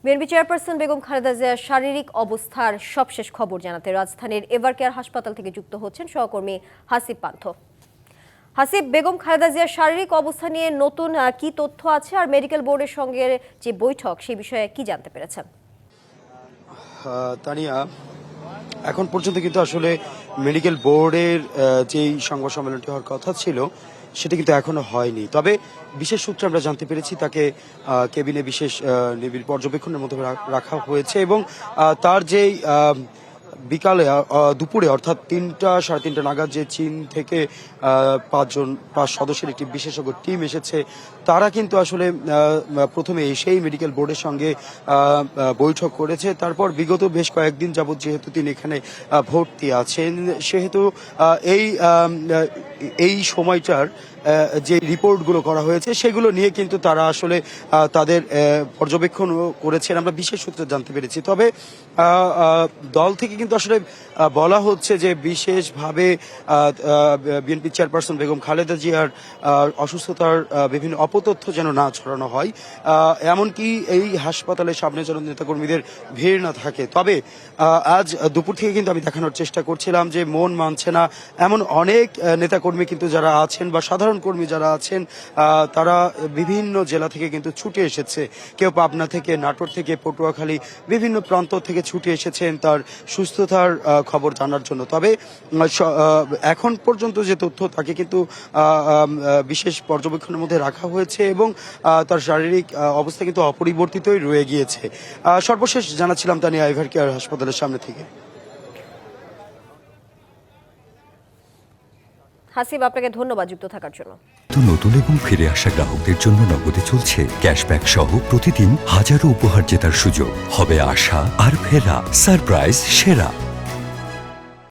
BNP chairperson Begum Khaleda জিয়ার শারীরিক অবস্থার সবশেষ খবর জানাতে রাজধানীর এভারকেয়ার হাসপাতাল থেকে যুক্ত হচ্ছেন সহকর্মী হাসিব পান্থ। হাসিব, বেগম খালেদা জিয়ার শারীরিক অবস্থা নিয়ে নতুন কি তথ্য আছে, আর মেডিকেল বোর্ডের সঙ্গে যে বৈঠক সেই বিষয়ে কি জানতে পেরেছেন? তানিয়া, এখন পর্যন্ত কিন্তু আসলে মেডিকেল বোর্ডের যেই সংবাদ সম্মেলনটি হওয়ার কথা ছিল সেটা কিন্তু এখনো হয়নি। তবে বিশেষ সূত্রে আমরা জানতে পেরেছি তাকে কেবিনে বিশেষ নিবিড় পর্যবেক্ষণের মধ্যে রাখা হয়েছে এবং তার যেই বিকালে দুপুরে অর্থাৎ 3টা সাড়ে 3টা নাগাদ যে চীন থেকে 5 সদস্যের একটি বিশেষজ্ঞ টিম এসেছে, তারা কিন্তু আসলে প্রথমে এসেই মেডিকেল বোর্ডের সঙ্গে বৈঠক করেছে। তারপর বিগত বেশ কয়েকদিন যাবৎ যেহেতু তিনি এখানে ভর্তি আছেন, সেহেতু এই সময়টার যে রিপোর্টগুলো করা হয়েছে সেগুলো নিয়ে কিন্তু তারা আসলে তাদের পর্যবেক্ষণ করেছেন, আমরা বিশেষ সূত্রে জানতে পেরেছি। তবে দল থেকে কিন্তু আসলে বলা হচ্ছে যে বিশেষভাবে বিএনপি চেয়ারপারসন বেগম খালেদা জিয়ার অসুস্থতার বিভিন্ন অপতথ্য যেন না ছড়ানো হয়, এমনকি এই হাসপাতালের সামনে যেন নেতাকর্মীদের ভিড় না থাকে। তবে আজ দুপুর থেকে কিন্তু আমি দেখানোর চেষ্টা করছিলাম যে মন মানছে না এমন অনেক নেতাকর্মী কিন্তু যারা আছেন বা সাধারণ কর্মী যারা আছেন, তারা বিভিন্ন জেলা থেকে কিন্তু ছুটে এসেছে। কেউ পাবনা থেকে, নাটোর থেকে, পটুয়াখালী, বিভিন্ন প্রান্ত থেকে ছুটে এসেছেন তার সুস্থতার খবর জানার জন্য। তবে এখন পর্যন্ত যে তথ্য, তাকে কিন্তু বিশেষ পর্যবেক্ষণের মধ্যে রাখা হয়েছে এবং তার শারীরিক অবস্থা কিন্তু অপরিবর্তিতই রয়ে গিয়েছে। সর্বশেষ জানাচ্ছিলাম তানিয়া এভারকেয়ার হাসপাতালের সামনে থেকে। হাসিব, আপনাকে ধন্যবাদ যুক্ত থাকার জন্য। নতুন এবং ফিরে আসা গ্রাহকদের জন্য নগদে চলছে ক্যাশব্যাক সহ প্রতিদিন হাজারো উপহার জেতার সুযোগ। হবে আশা আর ফেরা, সারপ্রাইজ সেরা।